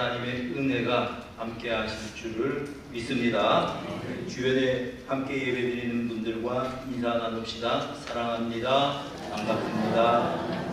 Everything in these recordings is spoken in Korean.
하나님의 은혜가 함께 하실 줄을 믿습니다. 주변에 함께 예배드리는 분들과 인사 나눕시다. 사랑합니다. 반갑습니다.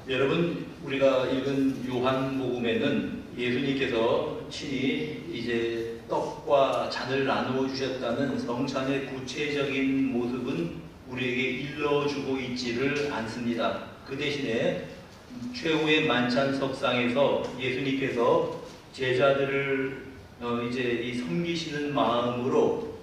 여러분, 우리가 읽은 요한복음에는 예수님께서 친히 이제 떡과 잔을 나누어 주셨다는 성찬의 구체적인 모습은 우리에게 일러주고 있지를 않습니다. 그 대신에 최후의 만찬석상에서 예수님께서 제자들을 이제 이 섬기시는 마음으로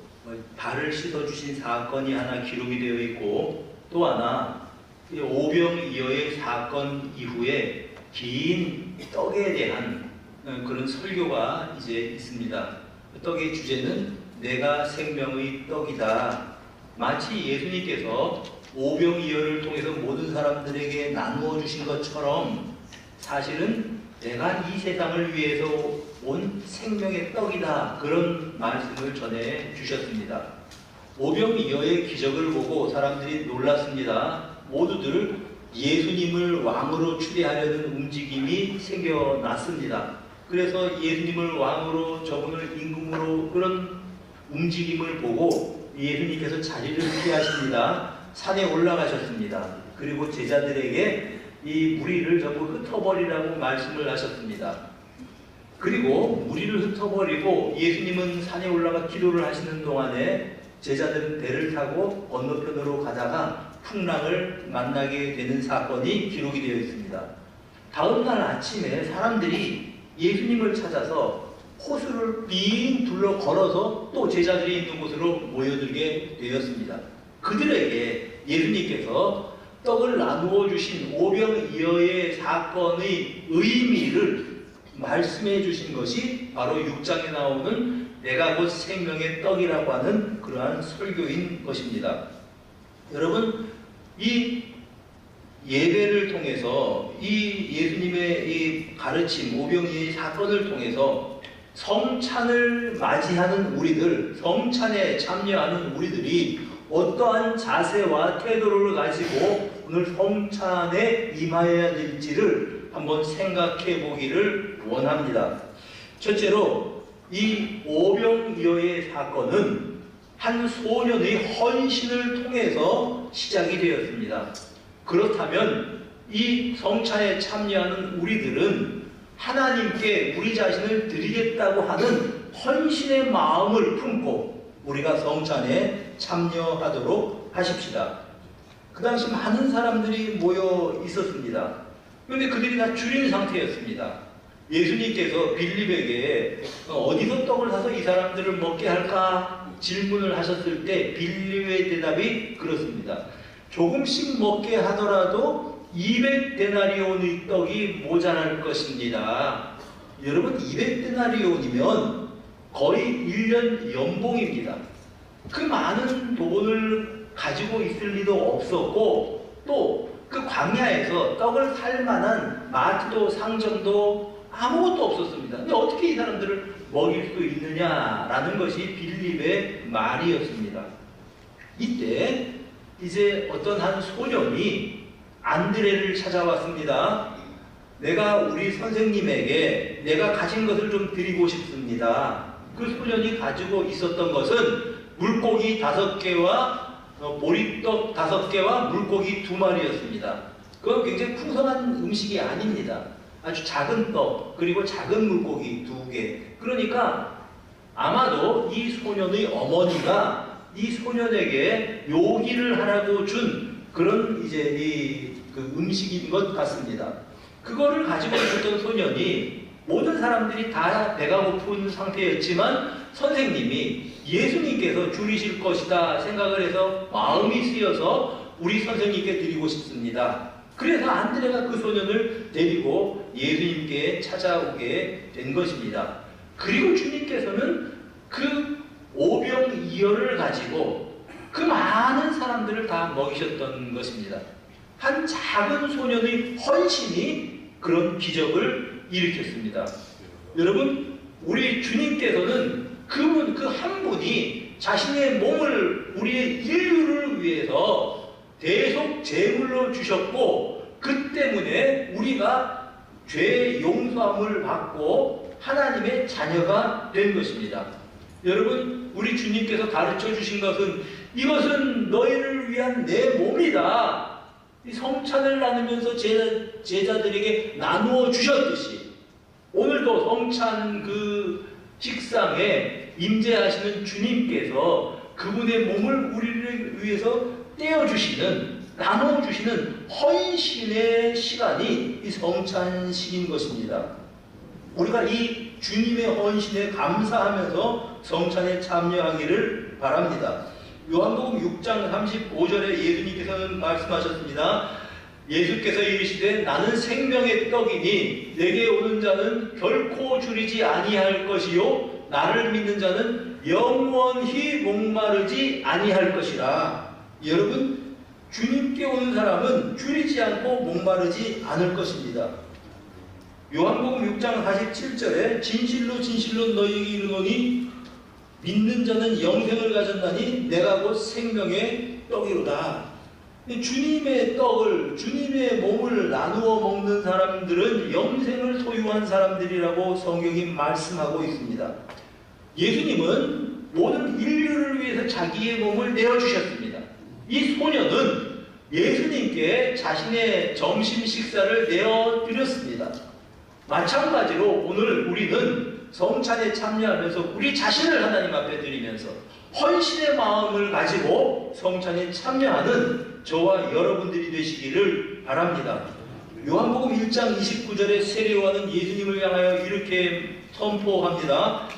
발을 씻어주신 사건이 하나 기록이 되어 있고, 또 하나 오병이어의 사건 이후에 긴 떡에 대한 그런 설교가 이제 있습니다. 떡의 주제는 내가 생명의 떡이다. 마치 예수님께서 오병이어를 통해서 모든 사람들에게 나누어 주신 것처럼 사실은 내가 이 세상을 위해서 온 생명의 떡이다. 그런 말씀을 전해 주셨습니다. 오병이어의 기적을 보고 사람들이 놀랐습니다. 모두들 예수님을 왕으로 추대하려는 움직임이 생겨났습니다. 그래서 예수님을 왕으로, 저분을 임금으로, 그런 움직임을 보고 예수님께서 자리를 피하십니다. 산에 올라가셨습니다. 그리고 제자들에게 이 무리를 전부 흩어버리라고 말씀을 하셨습니다. 그리고 무리를 흩어버리고 예수님은 산에 올라가 기도를 하시는 동안에 제자들은 배를 타고 건너편으로 가다가 풍랑을 만나게 되는 사건이 기록이 되어 있습니다. 다음 날 아침에 사람들이 예수님을 찾아서 호수를 빙 둘러 걸어서 또 제자들이 있는 곳으로 모여들게 되었습니다. 그들에게 예수님께서 떡을 나누어 주신 오병이어의 사건의 의미를 말씀해 주신 것이 바로 6장에 나오는 내가 곧 생명의 떡이라고 하는 그러한 설교인 것입니다. 여러분, 이 예배를 통해서 이 예수님의 이 가르침, 오병이어의 사건을 통해서 성찬을 맞이하는 우리들, 성찬에 참여하는 우리들이 어떠한 자세와 태도를 가지고 오늘 성찬에 임하여야 될지를 한번 생각해 보기를 원합니다. 첫째로 이 오병이어의 사건은 한 소년의 헌신을 통해서 시작이 되었습니다. 그렇다면 이 성찬에 참여하는 우리들은 하나님께 우리 자신을 드리겠다고 하는 헌신의 마음을 품고 우리가 성찬에 참여하도록 하십시다. 그 당시 많은 사람들이 모여 있었습니다. 그런데 그들이 다 줄인 상태였습니다. 예수님께서 빌립에게 어디서 떡을 사서 이 사람들을 먹게 할까 질문을 하셨을 때 빌립의 대답이 그렇습니다. 조금씩 먹게 하더라도 200데나리온의 떡이 모자랄 것입니다. 여러분, 200데나리온이면 거의 1년 연봉입니다. 그 많은 돈을 가지고 있을 리도 없었고, 또 그 광야에서 떡을 살 만한 마트도 상점도 아무것도 없었습니다. 근데 어떻게 이 사람들을 먹일 수 있느냐라는 것이 빌립의 말이었습니다. 이때 이제 어떤 한 소년이 안드레를 찾아왔습니다. 내가 우리 선생님에게 내가 가진 것을 좀 드리고 싶습니다. 그 소년이 가지고 있었던 것은 물고기 5개와 보리떡 5개와 물고기 2마리였습니다. 그건 굉장히 풍성한 음식이 아닙니다. 아주 작은 떡, 그리고 작은 물고기 2개. 그러니까 아마도 이 소년의 어머니가 이 소년에게 요기를 하라고 준 그런 이제 그 음식인 것 같습니다. 그거를 가지고 있었던 소년이 모든 사람들이 다 배가 고픈 상태였지만 선생님이 예수님께서 줄이실 것이다 생각을 해서 마음이 쓰여서 우리 선생님께 드리고 싶습니다. 그래서 안드레가 그 소년을 데리고 예수님께 찾아오게 된 것입니다. 그리고 주님께서는 그 오병이어를 가지고 그 많은 사람들을 다 먹이셨던 것입니다. 한 작은 소년의 헌신이 그런 기적을 일으켰습니다. 여러분, 우리 주님께서는 그분 그 한 분이 자신의 몸을 우리의 인류를 위해서 대속 제물로 주셨고, 그 때문에 우리가 죄 용서함을 받고 하나님의 자녀가 된 것입니다. 여러분, 우리 주님께서 가르쳐 주신 것은 이것은 너희를 위한 내 몸이다. 이 성찬을 나누면서 제자들에게 나누어 주셨듯이 오늘도 성찬 그 식상에 임재하시는 주님께서 그분의 몸을 우리를 위해서 떼어주시는, 나눠주시는 헌신의 시간이 이 성찬식인 것입니다. 우리가 이 주님의 헌신에 감사하면서 성찬에 참여하기를 바랍니다. 요한복음 6장 35절에 예수님께서는 말씀하셨습니다. 예수께서 이르시되 나는 생명의 떡이니 내게 오는 자는 결코 줄이지 아니할 것이요 나를 믿는 자는 영원히 목마르지 아니할 것이라. 여러분, 주님께 오는 사람은 줄이지 않고 목마르지 않을 것입니다. 요한복음 6장 47절에 진실로 진실로 너희에게 이르노니 믿는 자는 영생을 가졌나니 내가 곧 생명의 떡이로다. 주님의 떡을, 주님의 몸을 나누어 먹는 사람들은 영생을 소유한 사람들이라고 성경이 말씀하고 있습니다. 예수님은 모든 인류를 위해서 자기의 몸을 내어주셨습니다. 이 소녀는 예수님께 자신의 점심 식사를 내어드렸습니다. 마찬가지로 오늘 우리는 성찬에 참여하면서 우리 자신을 하나님 앞에 드리면서 헌신의 마음을 가지고 성찬에 참여하는 저와 여러분들이 되시기를 바랍니다. 요한복음 1장 29절에 세례요한은 예수님을 향하여 이렇게 선포합니다.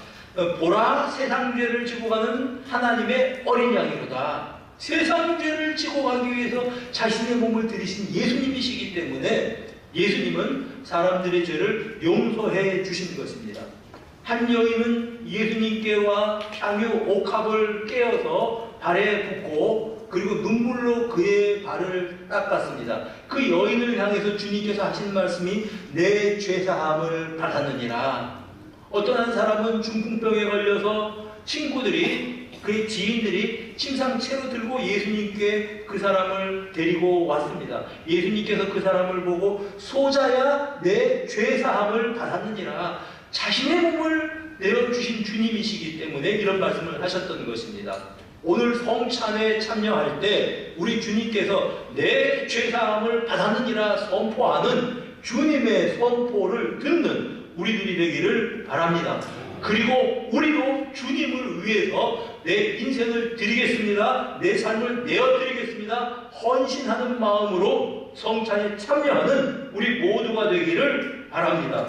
보라, 세상 죄를 지고 가는 하나님의 어린 양이로다. 세상 죄를 지고 가기 위해서 자신의 몸을 들이신 예수님이시기 때문에 예수님은 사람들의 죄를 용서해 주신 것입니다. 한 여인은 예수님께와 향유 옥합을 깨어서 발에 붓고 그리고 눈물로 그의 발을 닦았습니다. 그 여인을 향해서 주님께서 하신 말씀이 내 죄사함을 받았느니라. 어떤 한 사람은 중풍병에 걸려서 친구들이, 그의 지인들이 침상채로 들고 예수님께 그 사람을 데리고 왔습니다. 예수님께서 그 사람을 보고 소자야 내 죄사함을 받았느니라. 자신의 몸을 내어주신 주님이시기 때문에 이런 말씀을 하셨던 것입니다. 오늘 성찬에 참여할 때 우리 주님께서 내 죄사함을 받았느니라 선포하는 주님의 선포를 듣는 우리들이 되기를 바랍니다. 그리고 우리도 주님을 위해서 내 인생을 드리겠습니다. 내 삶을 내어드리겠습니다. 헌신하는 마음으로 성찬에 참여하는 우리 모두가 되기를 바랍니다.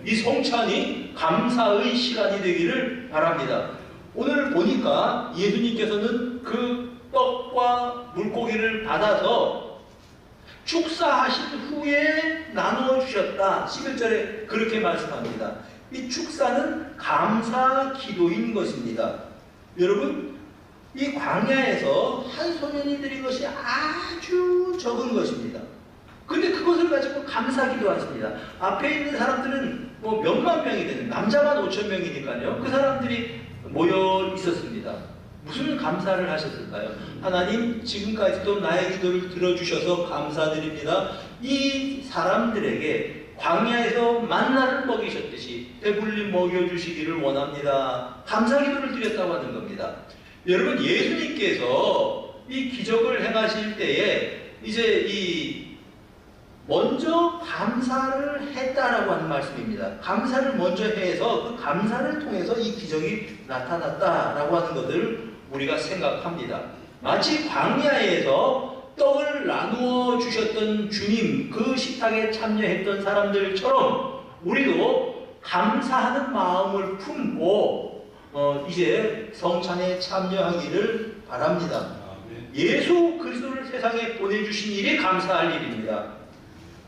이 성찬이 감사의 시간이 되기를 바랍니다. 오늘 보니까 예수님께서는 그 떡과 물고기를 받아서 축사하신 후에 나누어 주셨다. 11절에 그렇게 말씀합니다. 이 축사는 감사 기도인 것입니다. 여러분, 이 광야에서 한 소년이 드린 것이 아주 적은 것입니다. 근데 그것을 가지고 감사 기도하십니다. 앞에 있는 사람들은 뭐 몇만 명이 되는, 남자만 5,000명이니까요. 그 사람들이 모여 있었습니다. 무슨 감사를 하셨을까요? 하나님, 지금까지도 나의 기도를 들어주셔서 감사드립니다. 이 사람들에게 광야에서 만나를 먹이셨듯이 배불리 먹여주시기를 원합니다. 감사 기도를 드렸다고 하는 겁니다. 여러분, 예수님께서 이 기적을 행하실 때에 이제 먼저 감사를 했다라고 하는 말씀입니다. 감사를 먼저 해서 그 감사를 통해서 이 기적이 나타났다라고 하는 것을 우리가 생각합니다. 마치 광야에서 떡을 나누어 주셨던 주님, 그 식탁에 참여했던 사람들처럼 우리도 감사하는 마음을 품고 이제 성찬에 참여하기를 바랍니다. 예수 그리스도를 세상에 보내주신 일이 감사할 일입니다.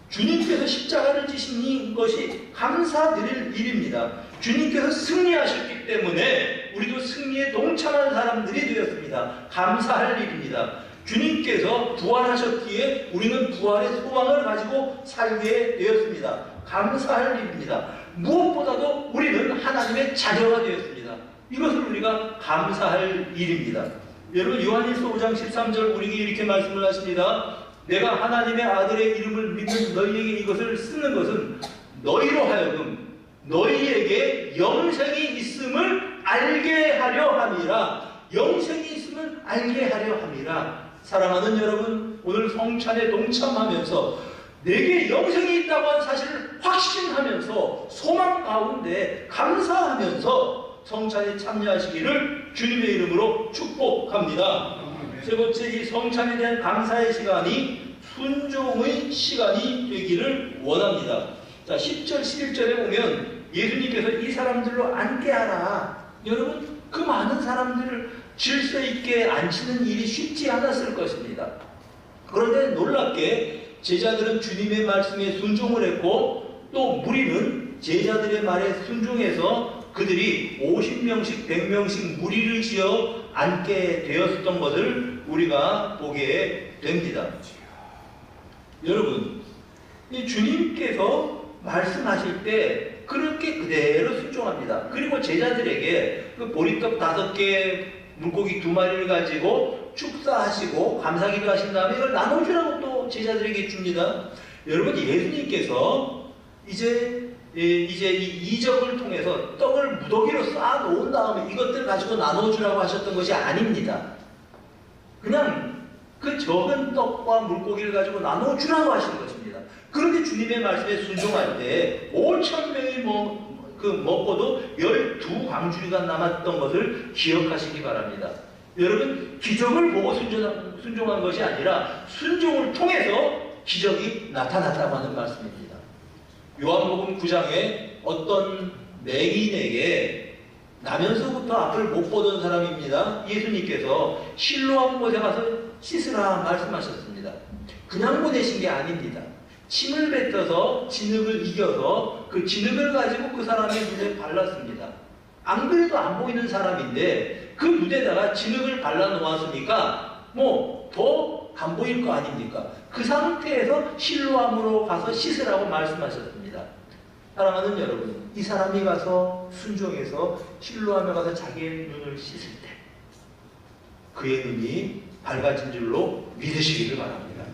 주님께서 십자가를 지신 것이 감사드릴 일입니다. 주님께서 승리하셨기 때문에 우리도 승리에 동참한 사람들이 되었습니다. 감사할 일입니다. 주님께서 부활하셨기에 우리는 부활의 소망을 가지고 살게 되었습니다. 감사할 일입니다. 무엇보다도 우리는 하나님의 자녀가 되었습니다. 이것을 우리가 감사할 일입니다. 여러분 요한일서 5장 13절 우리에게 이렇게 말씀을 하십니다. 내가 하나님의 아들의 이름을 믿는 너희에게 이것을 쓰는 것은 너희로 하여금 너희에게 영생이 있음을 알게 하려 함이라. 영생이 있음을 알게 하려 함이라. 사랑하는 여러분, 오늘 성찬에 동참하면서 내게 영생이 있다고 하는 사실을 확신하면서 소망 가운데 감사하면서 성찬에 참여하시기를 주님의 이름으로 축복합니다. 세 번째, 이 성찬에 대한 감사의 시간이 순종의 시간이 되기를 원합니다. 자, 10절, 11절에 보면 예수님께서 이 사람들로 앉게 하라. 여러분, 그 많은 사람들을 질서 있게 앉히는 일이 쉽지 않았을 것입니다. 그런데 놀랍게 제자들은 주님의 말씀에 순종을 했고 또 무리는 제자들의 말에 순종해서 그들이 50명씩 100명씩 무리를 지어 앉게 되었던 것을 우리가 보게 됩니다. 여러분, 이 주님께서 말씀하실 때 그렇게 그대로 순종합니다. 그리고 제자들에게 그 보리떡 5개, 물고기 2마리를 가지고 축사하시고 감사기도 하신 다음에 이걸 나눠주라고 또 제자들에게 줍니다. 여러분, 예수님께서 이제 이 이적을 통해서 떡을 무더기로 쌓아 놓은 다음에 이것들 가지고 나눠주라고 하셨던 것이 아닙니다. 그냥 그 적은 떡과 물고기를 가지고 나눠주라고 하신 것입니다. 그런데 주님의 말씀에 순종할 때 5,000명이 먹고도 12광주리가 남았던 것을 기억하시기 바랍니다. 여러분, 기적을 보고 순종한 것이 아니라 순종을 통해서 기적이 나타났다고 하는 말씀입니다. 요한복음 9장에 어떤 맹인에게 나면서부터 앞을 못 보던 사람입니다. 예수님께서 실로암 못에 가서 씻으라 말씀하셨습니다. 그냥 보내신 게 아닙니다. 침을 뱉어서 진흙을 이겨서 그 진흙을 가지고 그 사람의 눈에 발랐습니다. 안 그래도 안 보이는 사람인데 그 눈에다가 진흙을 발라 놓았으니까 더 안 보일 거 아닙니까? 그 상태에서 실로암으로 가서 씻으라고 말씀하셨습니다. 사랑하는 여러분, 이 사람이 가서 순종해서 실로암에 가서 자기의 눈을 씻을 때 그의 눈이 밝아진 줄로 믿으시기를 바랍니다.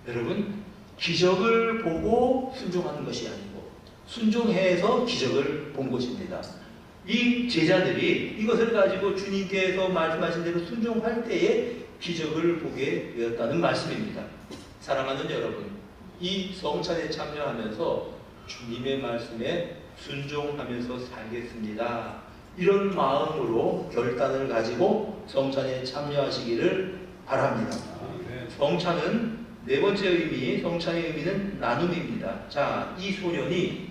여러분, 기적을 보고 순종하는 것이 아니고 순종해서 기적을 본 것입니다. 이 제자들이 이것을 가지고 주님께서 말씀하신 대로 순종할 때에 기적을 보게 되었다는 말씀입니다. 사랑하는 여러분, 이 성찬에 참여하면서 주님의 말씀에 순종하면서 살겠습니다. 이런 마음으로 결단을 가지고 성찬에 참여하시기를 바랍니다. 성찬은 네 번째 의미, 성찬의 의미는 나눔입니다. 자, 이 소년이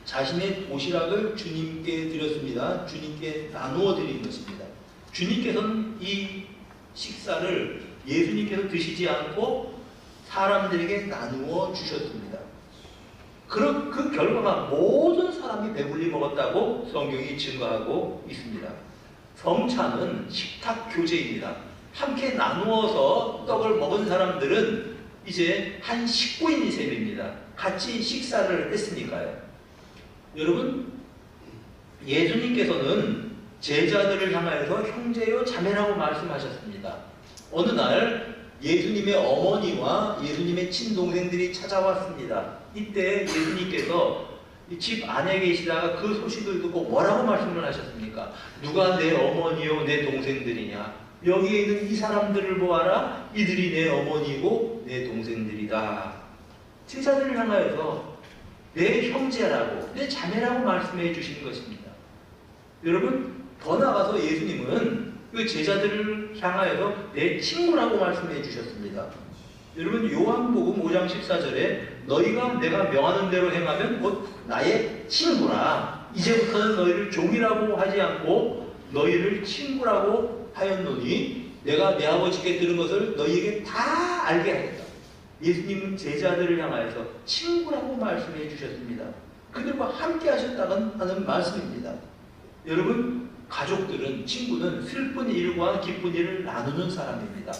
자신의 도시락을 주님께 드렸습니다. 주님께 나누어 드린 것입니다. 주님께서는 이 식사를 예수님께서 드시지 않고 사람들에게 나누어 주셨습니다. 그 결과가 모든 사람이 배불리 먹었다고 성경이 증거하고 있습니다. 성찬은 식탁 교제입니다. 함께 나누어서 떡을 먹은 사람들은 이제 한 식구인 셈입니다. 같이 식사를 했으니까요. 여러분, 예수님께서는 제자들을 향하여서 형제요 자매라고 말씀하셨습니다. 어느 날 예수님의 어머니와 예수님의 친동생들이 찾아왔습니다. 이때 예수님께서 집 안에 계시다가 그 소식을 듣고 뭐라고 말씀을 하셨습니까? 누가 내 어머니요 내 동생들이냐? 여기에 있는 이 사람들을 보아라. 이들이 내 어머니고 내 동생들이다. 제자들을 향하여서 내 형제라고 내 자매라고 말씀해 주신 것입니다. 여러분, 더 나아가서 예수님은 그 제자들을 향하여서 내 친구라고 말씀해 주셨습니다. 여러분, 요한복음 5장 14절에 너희가 내가 명하는 대로 행하면 곧 나의 친구라. 이제부터는 너희를 종이라고 하지 않고 너희를 친구라고 하였노니 내가 내 아버지께 들은 것을 너희에게 다 알게 하겠다. 예수님은 제자들을 향하여서 친구라고 말씀해 주셨습니다. 그들과 함께 하셨다는 말씀입니다. 여러분, 가족들은, 친구는 슬픈 일과 기쁜 일을 나누는 사람입니다.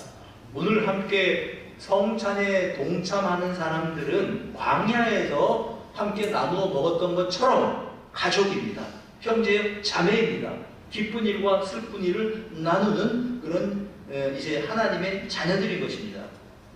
오늘 함께 성찬에 동참하는 사람들은 광야에서 함께 나누어 먹었던 것처럼 가족입니다. 형제, 자매입니다. 기쁜 일과 슬픈 일을 나누는 그런 이제 하나님의 자녀들인 것입니다.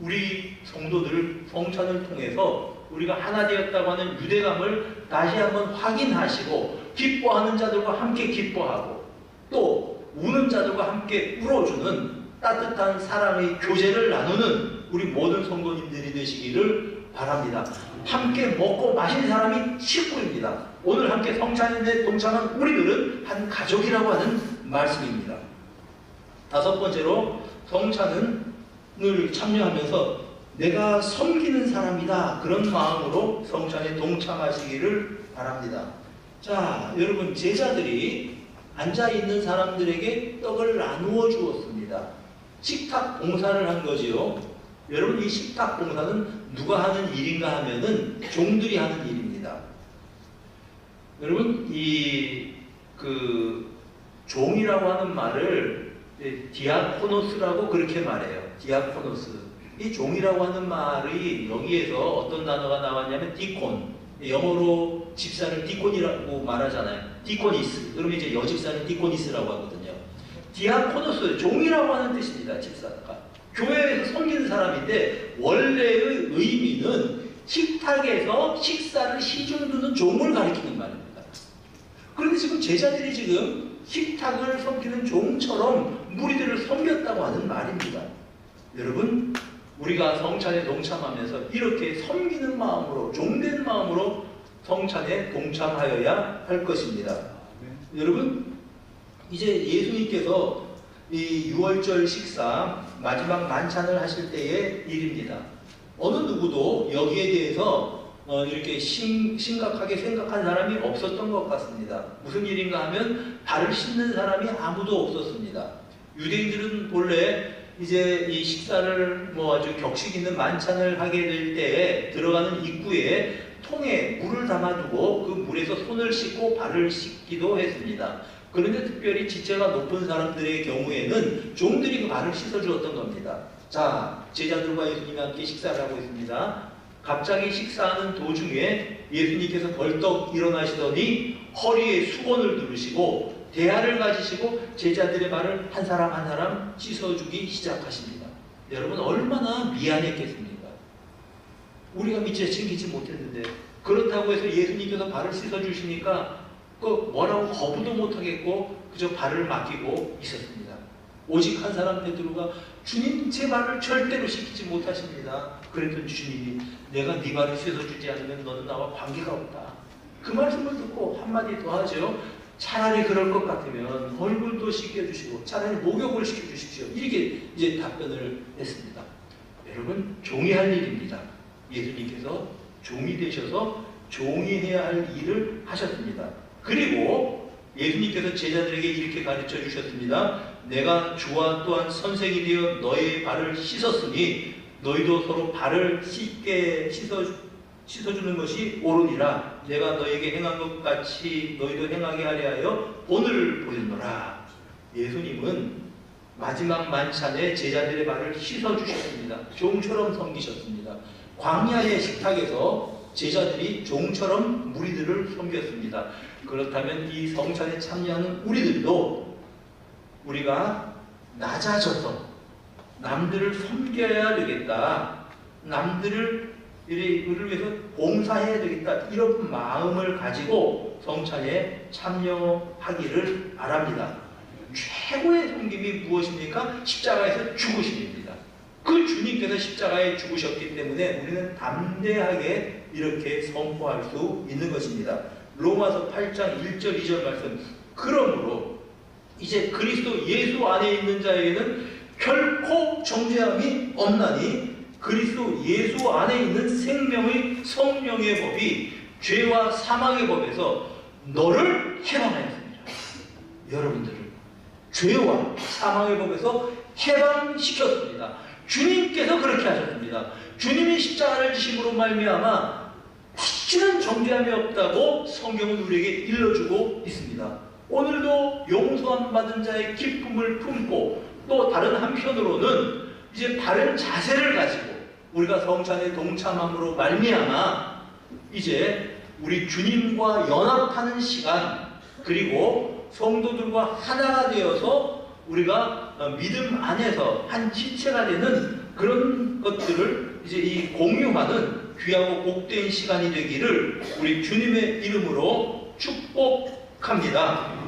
우리 성도들 성찬을 통해서 우리가 하나 되었다고 하는 유대감을 다시 한번 확인하시고 기뻐하는 자들과 함께 기뻐하고 또 우는 자들과 함께 울어주는 따뜻한 사랑의 교제를 나누는 우리 모든 성도님들이 되시기를 바랍니다. 함께 먹고 마신 사람이 식구입니다. 오늘 함께 성찬에 동참한 우리들은 한 가족이라고 하는 말씀입니다. 다섯 번째로 성찬을 참여하면서 내가 섬기는 사람이다 그런 마음으로 성찬에 동참하시기를 바랍니다. 자, 여러분 제자들이 앉아있는 사람들에게 떡을 나누어 주었습니다. 식탁 봉사를 한 거지요. 여러분 이 식탁 봉사는 누가 하는 일인가 하면은 종들이 하는 일입니다. 여러분 이 종이라고 하는 말을 디아코노스라고 그렇게 말해요. 디아코노스. 이 종이라고 하는 말이 여기에서 어떤 단어가 나왔냐면 디콘. 영어로 집사를 디콘이라고 말하잖아요. 디코니스. 그러면 이제 여집사는 디코니스라고 하거든요. 디아코노스, 종이라고 하는 뜻입니다. 집사가. 교회에서 섬기는 사람인데 원래의 의미는 식탁에서 식사를 시중두는 종을 가리키는 말입니다. 그런데 지금 제자들이 지금 식탁을 섬기는 종처럼 무리들을 섬겼다고 하는 말입니다. 여러분 우리가 성찬에 동참하면서 이렇게 섬기는 마음으로 종된 마음으로 성찬에 동참하여야 할 것입니다. 여러분 이제 예수님께서 이 6월절 식사 마지막 만찬을 하실 때의 일입니다. 어느 누구도 여기에 대해서 이렇게 심각하게 생각한 사람이 없었던 것 같습니다. 무슨 일인가 하면 발을 씻는 사람이 아무도 없었습니다. 유대인들은 본래 이제 이 식사를 아주 격식 있는 만찬을 하게 될 때에 들어가는 입구에 통에 물을 담아두고 그 물에서 손을 씻고 발을 씻기도 했습니다. 그런데 특별히 지체가 높은 사람들의 경우에는 종들이 그 발을 씻어주었던 겁니다. 자, 제자들과 예수님이 함께 식사를 하고 있습니다. 갑자기 식사하는 도중에 예수님께서 벌떡 일어나시더니 허리에 수건을 두르시고 대야를 가지시고 제자들의 발을 한 사람 한 사람 씻어주기 시작하십니다. 여러분 얼마나 미안했겠습니까? 우리가 미처 챙기지 못했는데 그렇다고 해서 예수님께서 발을 씻어주시니까 뭐라고 거부도 못하겠고 그저 발을 맡기고 있었습니다. 오직 한 사람 베드로가 주님 제 발을 절대로 씻기지 못하십니다. 그랬더니 주님이 내가 네 발을 씻어주지 않으면 너는 나와 관계가 없다. 그 말씀을 듣고 한마디 더 하죠. 차라리 그럴 것 같으면 얼굴도 씻겨주시고 차라리 목욕을 시켜주십시오. 이렇게 이제 답변을 했습니다. 여러분 종이 할 일입니다. 예수님께서 종이 되셔서 종이 해야 할 일을 하셨습니다. 그리고 예수님께서 제자들에게 이렇게 가르쳐 주셨습니다. 내가 주와 또한 선생이 되어 너의 발을 씻었으니 너희도 서로 발을 씻게 씻어주는 것이 옳으니라. 내가 너에게 행한 것 같이 너희도 행하게 하려 하여 본을 보였노라. 예수님은 마지막 만찬에 제자들의 발을 씻어주셨습니다. 종처럼 섬기셨습니다. 광야의 식탁에서 제자들이 종처럼 무리들을 섬겼습니다. 그렇다면 이 성찬에 참여하는 우리들도 우리가 낮아져서 남들을 섬겨야 되겠다. 남들을 위해서 봉사해야 되겠다. 이런 마음을 가지고 성찬에 참여하기를 바랍니다. 최고의 섬김이 무엇입니까? 십자가에서 죽으심입니다. 그 주님께서 십자가에 죽으셨기 때문에 우리는 담대하게 이렇게 선포할 수 있는 것입니다. 로마서 8장 1절 2절 말씀. 그러므로 이제 그리스도 예수 안에 있는 자에게는 결코 정죄함이 없나니 그리스도 예수 안에 있는 생명의 성령의 법이 죄와 사망의 법에서 너를 해방하였습니다. 여러분들을 죄와 사망의 법에서 해방시켰습니다. 주님께서 그렇게 하셨습니다. 주님이 십자가를 지심으로 말미암아 다시는 정죄함이 없다고 성경은 우리에게 일러주고 있습니다. 오늘도 용서함 받은 자의 기쁨을 품고 또 다른 한편으로는 이제 바른 자세를 가지고 우리가 성찬에 동참함으로 말미암아 이제 우리 주님과 연합하는 시간 그리고 성도들과 하나가 되어서 우리가 믿음 안에서 한 지체가 되는 그런 것들을 이제 이 공유하는 귀하고 복된 시간이 되기를 우리 주님의 이름으로 축복합니다.